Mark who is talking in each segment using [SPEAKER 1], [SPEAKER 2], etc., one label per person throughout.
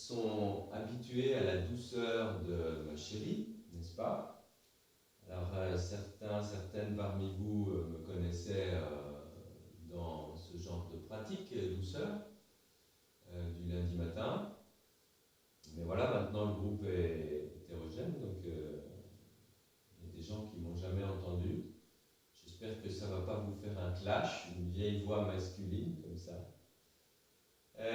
[SPEAKER 1] sont habitués à la douceur de ma chérie, n'est-ce pas? Alors, certaines parmi vous me connaissaient dans ce genre de pratique douceur du lundi matin. Mais voilà, maintenant le groupe est hétérogène, donc il y a des gens qui m'ont jamais entendu. J'espère que ça ne va pas vous faire un clash, une vieille voix masculine comme ça.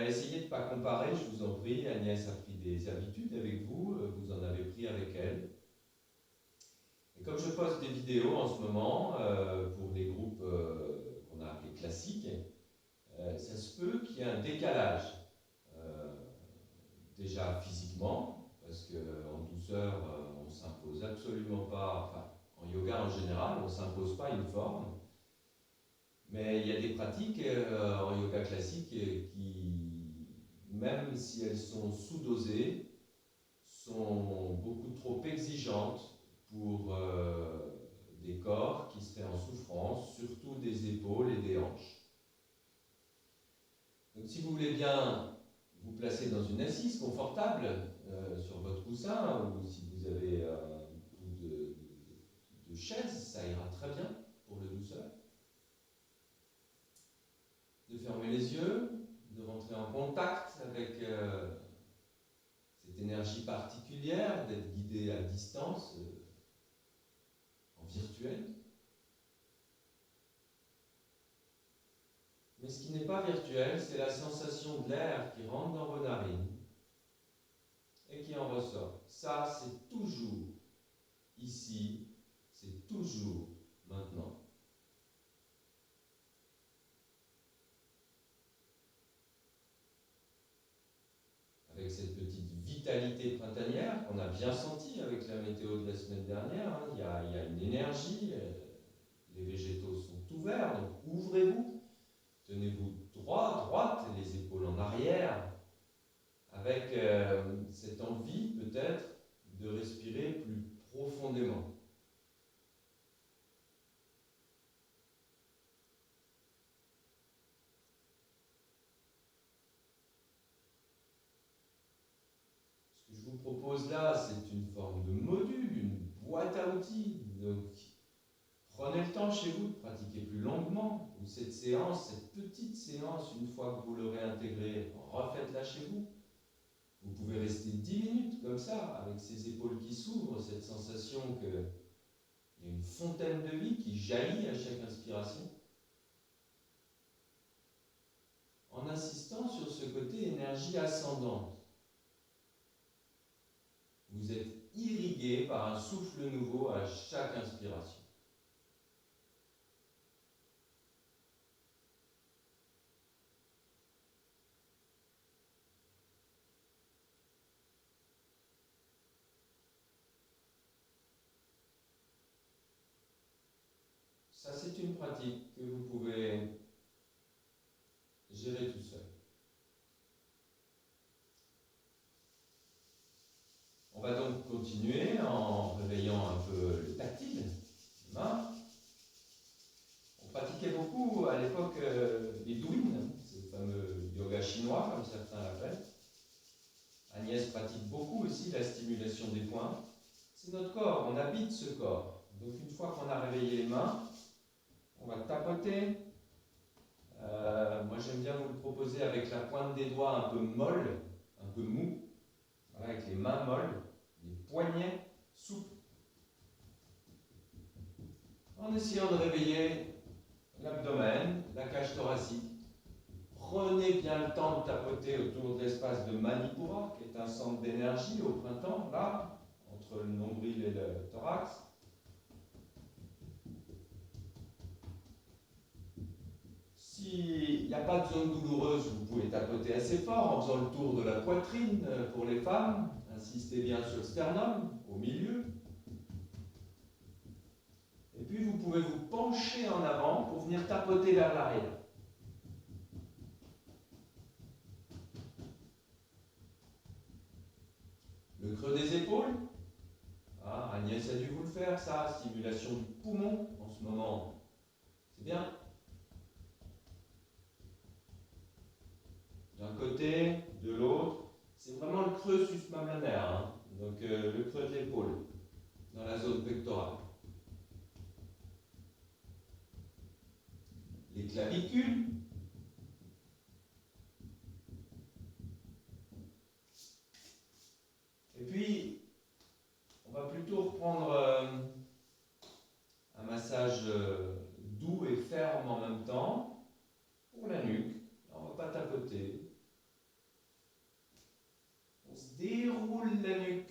[SPEAKER 1] Essayez de ne pas comparer, je vous en prie. Agnès a pris des habitudes avec vous, vous en avez pris avec elle. Et comme je poste des vidéos en ce moment pour les groupes qu'on a appelés classiques, ça se peut qu'il y ait un décalage. Déjà physiquement, parce qu'en douceur, on ne s'impose absolument pas, enfin, en yoga en général, on ne s'impose pas une forme. Mais il y a des pratiques en yoga classique qui, même si elles sont sous-dosées, sont beaucoup trop exigeantes pour des corps qui seraient en souffrance, surtout des épaules et des hanches. Donc si vous voulez bien vous placer dans une assise confortable sur votre coussin, ou si vous avez un bout de chaise, ça ira très bien pour le douceur. De fermer les yeux, de rentrer en contact avec cette énergie particulière, d'être guidé à distance, en virtuel. Mais ce qui n'est pas virtuel, c'est la sensation de l'air qui rentre dans vos narines et qui en ressort. Ça, c'est toujours ici, c'est toujours maintenant. Avec cette petite vitalité printanière qu'on a bien sentie avec la météo de la semaine dernière, hein, il y a une énergie, les végétaux sont ouverts, donc ouvrez-vous. Tenez-vous droit, droite, les épaules en arrière, avec cette envie peut-être de respirer plus profondément. Ce que je vous propose là, c'est une forme de module, une boîte à outils. Donc, prenez le temps chez vous de pratiquer plus longuement, ou cette séance, cette petite séance, une fois que vous l'aurez intégrée, refaites-la chez vous. Vous pouvez rester 10 minutes comme ça, avec ces épaules qui s'ouvrent, cette sensation qu'il y a une fontaine de vie qui jaillit à chaque inspiration, en insistant sur ce côté énergie ascendante. Vous êtes irrigué par un souffle nouveau à chaque inspiration. Ça, c'est une pratique que vous pouvez gérer tout seul. On va donc continuer en réveillant un peu le tactile, les mains. On pratiquait beaucoup à l'époque les douines, ce fameux yoga chinois, comme certains l'appellent. Agnès pratique beaucoup aussi la stimulation des poings. C'est notre corps, on habite ce corps. Donc une fois qu'on a réveillé les mains, on va tapoter. Moi j'aime bien vous le proposer avec la pointe des doigts un peu molle, un peu mou. Voilà, avec les mains molles, les poignets souples. En essayant de réveiller l'abdomen, la cage thoracique. Prenez bien le temps de tapoter autour de l'espace de Manipura, qui est un centre d'énergie au printemps, là, entre le nombril et le thorax. S'il n'y a pas de zone douloureuse, vous pouvez tapoter assez fort en faisant le tour de la poitrine pour les femmes. Insistez bien sur le sternum, au milieu. Et puis vous pouvez vous pencher en avant pour venir tapoter vers l'arrière. Le creux des épaules. Ah, Agnès a dû vous le faire, ça. Stimulation du poumon en ce moment. C'est bien. D'un côté, de l'autre. C'est vraiment le se déroule la nuque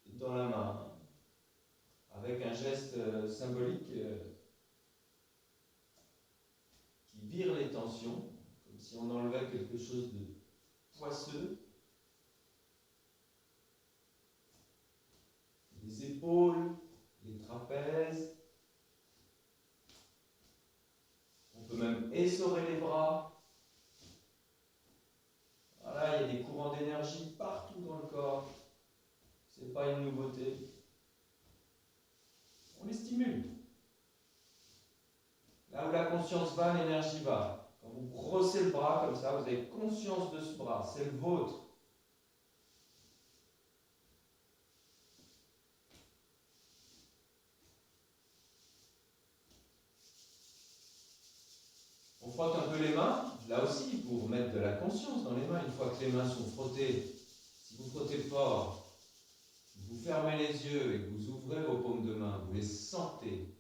[SPEAKER 1] dans la main, avec un geste symbolique qui vire les tensions, comme si on enlevait quelque chose de poisseux. Les épaules, les trapèzes. On peut même essorer les bras. Voilà, il y a des courants d'énergie partout dans le corps. Ce n'est pas une nouveauté. On les stimule. Là où la conscience va, l'énergie va. Quand vous brossez le bras comme ça, vous avez conscience de ce bras, c'est le vôtre. On frotte un peu les mains, là aussi, pour mettre de la conscience dans les mains. Une fois que les mains sont frottées, si vous frottez fort, vous fermez les yeux et que vous ouvrez vos paumes de main, vous les sentez.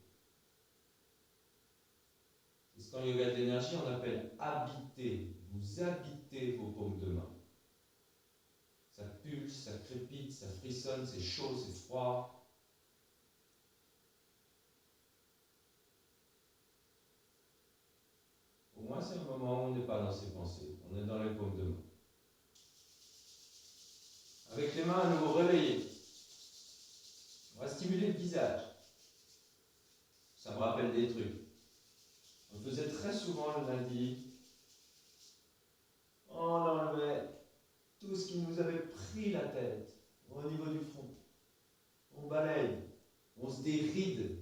[SPEAKER 1] C'est ce qu'en yoga de l'énergie, on appelle habiter. Vous habitez vos paumes de main. Ça pulse, ça crépite, ça frissonne, c'est chaud, c'est froid. Au moins, c'est un moment où on n'est pas dans ses pensées. On est dans les paumes de main. Avec les mains à nouveau réveillées. On va stimuler le visage. Ça me rappelle des trucs. On le faisait très souvent le lundi. On enlevait tout ce qui nous avait pris la tête au niveau du front. On balaye, on se déride.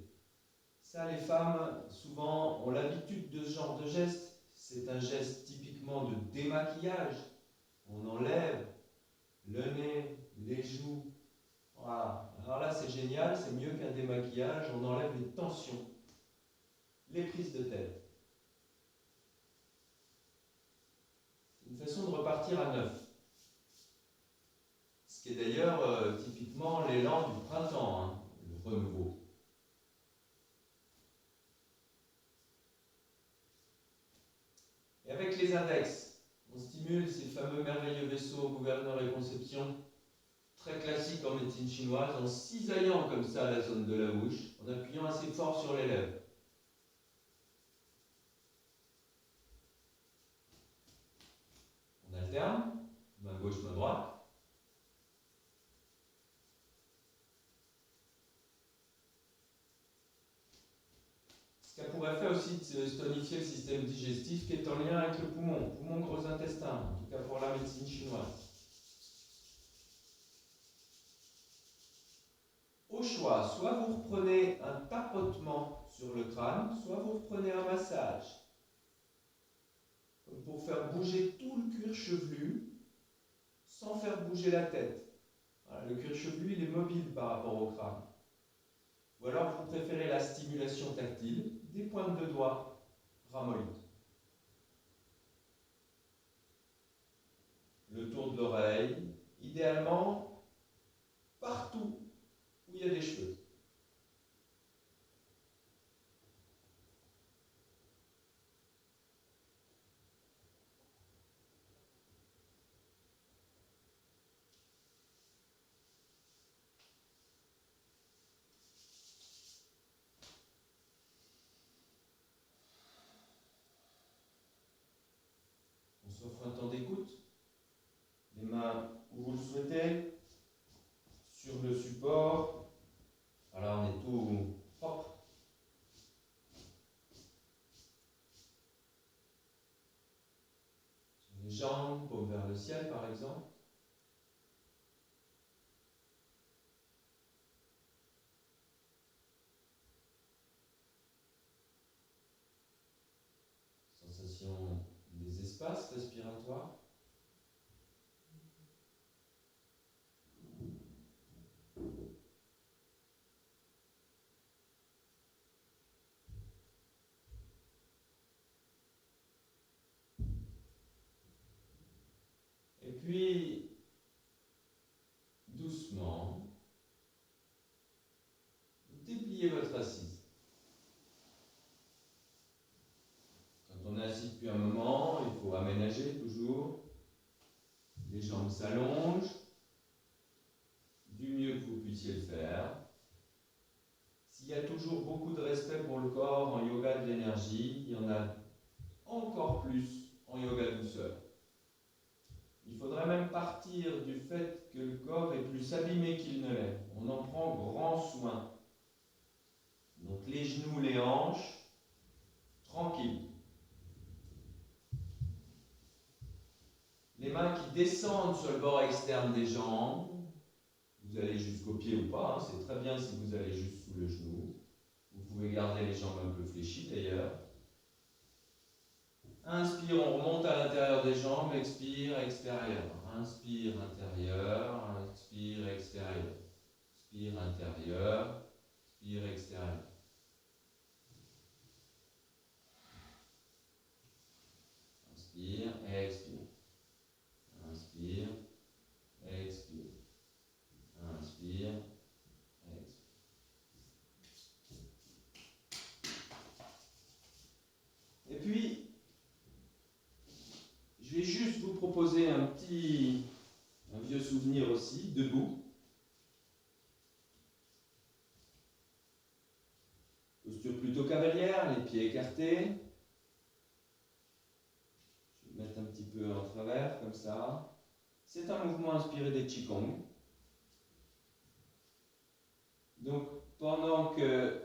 [SPEAKER 1] Ça, les femmes, souvent, ont l'habitude de ce genre de geste. C'est un geste typiquement de démaquillage. On enlève le nez, les joues. Voilà. Alors là, c'est génial, c'est mieux qu'un démaquillage. On enlève les tensions, les prises de tête. C'est une façon de repartir à neuf. Ce qui est d'ailleurs typiquement l'élan du printemps, hein, le renouveau. Et avec les index, on stimule ces fameux merveilleux vaisseaux gouverneurs et conception, très classiques en médecine chinoise, en cisaillant comme ça la zone de la bouche, en appuyant assez fort sur les lèvres. On alterne, main gauche, main droite. Ça pourrait faire aussi de tonifier le système digestif qui est en lien avec le poumon, poumon gros intestin, en tout cas pour la médecine chinoise. Au choix, soit vous reprenez un tapotement sur le crâne, soit vous reprenez un massage, comme pour faire bouger tout le cuir chevelu, sans faire bouger la tête. Voilà, le cuir chevelu, il est mobile par rapport au crâne. Ou alors vous préférez la stimulation tactile, des pointes de doigts ramollies. Le tour de l'oreille, idéalement partout où il y a des cheveux. On s'offre un temps d'écoute, les mains où vous le souhaitez, sur le support. Alors on est tout propre. Sur les jambes, paume vers le ciel par exemple. Sensation des espaces respiratoires. Et puis, doucement, dépliez votre assise. Quand on est assis depuis un moment, il faut aménager toujours. Les jambes s'allongent, du mieux que vous puissiez le faire. S'il y a toujours beaucoup de respect pour le corps en yoga de l'énergie, il y en a encore plus en yoga douceur. Il faudrait même partir du fait que le corps est plus abîmé qu'il ne l'est. On en prend grand soin. Donc les genoux, les hanches, tranquille. Les mains qui descendent sur le bord externe des jambes. Vous allez jusqu'au pied ou pas, hein, c'est très bien si vous allez juste sous le genou. Vous pouvez garder les jambes un peu fléchies d'ailleurs. Inspire, on remonte à l'intérieur des jambes, expire, extérieur. Inspire, intérieur, expire, extérieur. Expire, intérieur, expire, extérieur. Inspire, expire. Inspire, expire. Inspire, expire. Et puis, je vais juste vous proposer un vieux souvenir aussi, debout. Posture plutôt cavalière, les pieds écartés. Je vais mettre un petit peu en travers, comme ça. C'est un mouvement inspiré des Qigong. Donc, pendant qu'il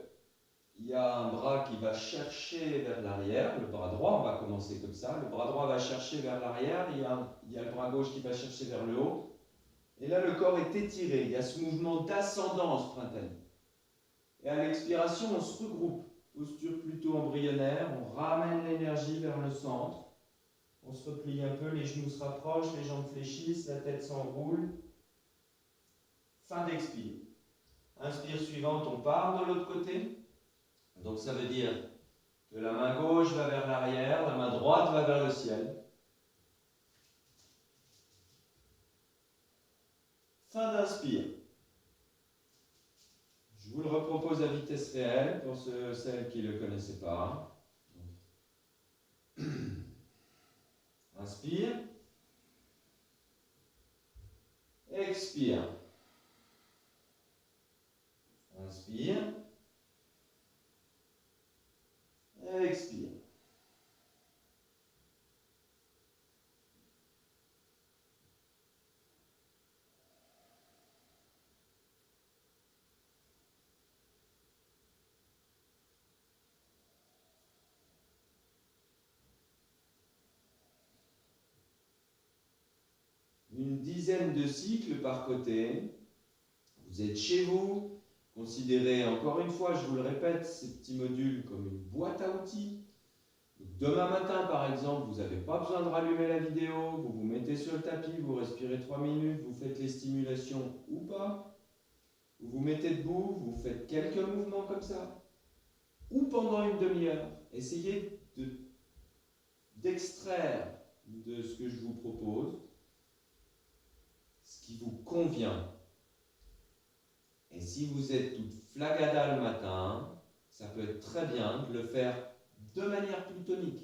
[SPEAKER 1] y a un bras qui va chercher vers l'arrière, le bras droit, on va commencer comme ça, le bras droit va chercher vers l'arrière, il y a le bras gauche qui va chercher vers le haut, et là le corps est étiré, il y a ce mouvement d'ascendance printanier. Et à l'expiration, on se regroupe, posture plutôt embryonnaire, on ramène l'énergie vers le centre, on se replie un peu, les genoux se rapprochent, les jambes fléchissent, la tête s'enroule. Fin d'expire. Inspire suivante, on part de l'autre côté. Donc ça veut dire que la main gauche va vers l'arrière, la main droite va vers le ciel. Fin d'inspire. Je vous le repropose à vitesse réelle pour celles qui ne le connaissaient pas. Inspire. Expire. Inspire. Expire. Une dizaine de cycles par côté. Vous êtes chez vous. Considérez encore une fois, je vous le répète, ces petits modules comme une boîte à outils. Demain matin, par exemple, vous n'avez pas besoin de rallumer la vidéo, vous vous mettez sur le tapis, vous respirez 3 minutes, vous faites les stimulations ou pas. Vous vous mettez debout, vous faites quelques mouvements comme ça. Ou pendant une demi-heure, essayez d'extraire de ce que je vous propose ce qui vous convient. Et si vous êtes toute flagada le matin, ça peut être très bien de le faire de manière plus tonique.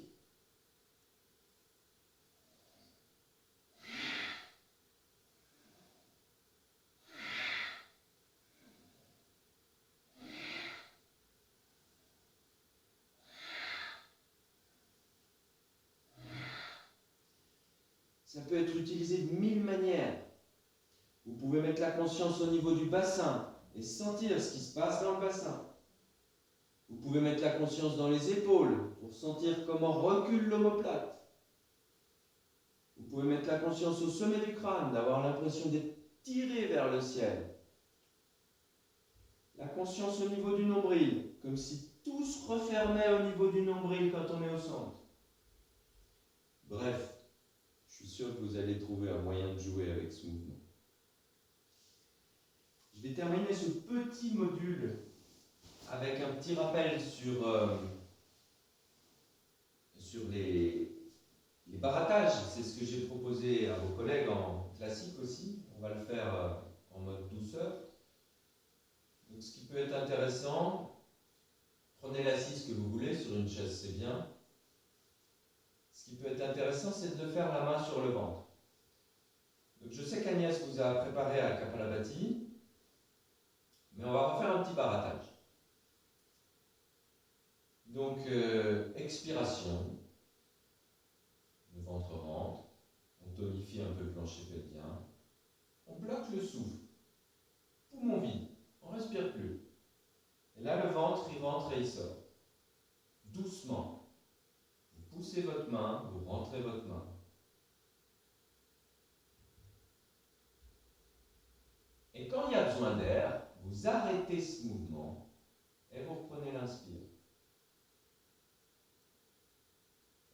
[SPEAKER 1] Ça peut être utilisé de 1000 manières. Vous pouvez mettre la conscience au niveau du bassin et sentir ce qui se passe dans le bassin. Vous pouvez mettre la conscience dans les épaules pour sentir comment recule l'omoplate. Vous pouvez mettre la conscience au sommet du crâne, d'avoir l'impression d'être tiré vers le ciel. La conscience au niveau du nombril, comme si tout se refermait au niveau du nombril quand on est au centre. Bref, je suis sûr que vous allez trouver un moyen de jouer avec ce mouvement. Je vais terminer ce petit module avec un petit rappel sur les baratages. C'est ce que j'ai proposé à vos collègues en classique aussi. On va le faire en mode douceur. Donc, ce qui peut être intéressant, prenez l'assise que vous voulez, sur une chaise c'est bien. Ce qui peut être intéressant, c'est de le faire la main sur le ventre. Donc, je sais qu'Agnès vous a préparé à Kapalabhati. Mais on va refaire un petit baratage. Donc, expiration, le ventre rentre, on tonifie un peu le plancher pelvien, on bloque le souffle, poumon vide, on ne respire plus. Et là, le ventre, il rentre et il sort. Doucement. Vous poussez votre main, vous rentrez votre main. Et quand il y a besoin d'air, vous arrêtez ce mouvement et vous reprenez l'inspire.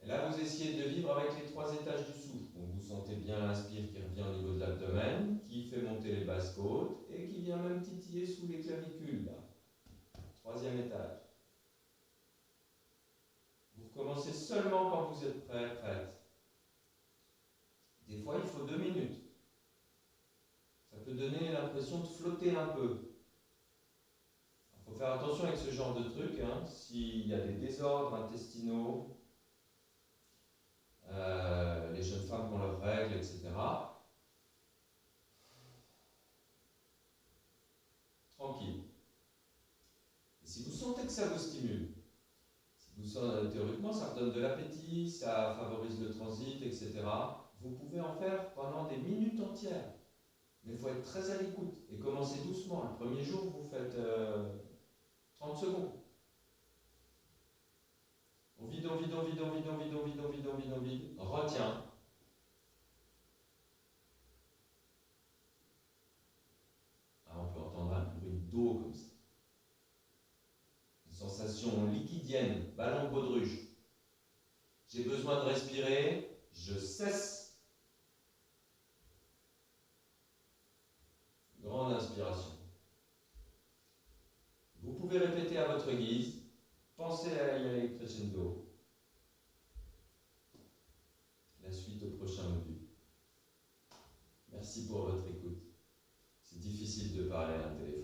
[SPEAKER 1] Et là, vous essayez de vivre avec les 3 étages du souffle. Donc, vous sentez bien l'inspire qui revient au niveau de l'abdomen, qui fait monter les basses côtes et qui vient même titiller sous les clavicules, là. 3e étage. Vous recommencez seulement quand vous êtes prêt, prête. Des fois, il faut 2 minutes. Ça peut donner l'impression de flotter un peu. Il faut faire attention avec ce genre de truc, hein. S'il y a des désordres intestinaux, les jeunes femmes qui ont leurs règles, etc. Tranquille. Et si vous sentez que ça vous stimule, si vous sentez, théoriquement, ça redonne de l'appétit, ça favorise le transit, etc., vous pouvez en faire pendant des minutes entières. Mais il faut être très à l'écoute et commencer doucement. Le premier jour, vous faites 30 secondes. On vide, on vide, on vide, on vide, on vide, on vide, on vide, on vide, on vide. Retiens. Ah, on peut entendre un bruit d'eau comme ça. Une sensation liquidienne, ballon de baudruche. J'ai besoin de respirer, je cesse. Grande inspiration. Vous pouvez répéter à votre guise. Pensez à y aller crescendo. La suite au prochain module. Merci pour votre écoute. C'est difficile de parler à un téléphone.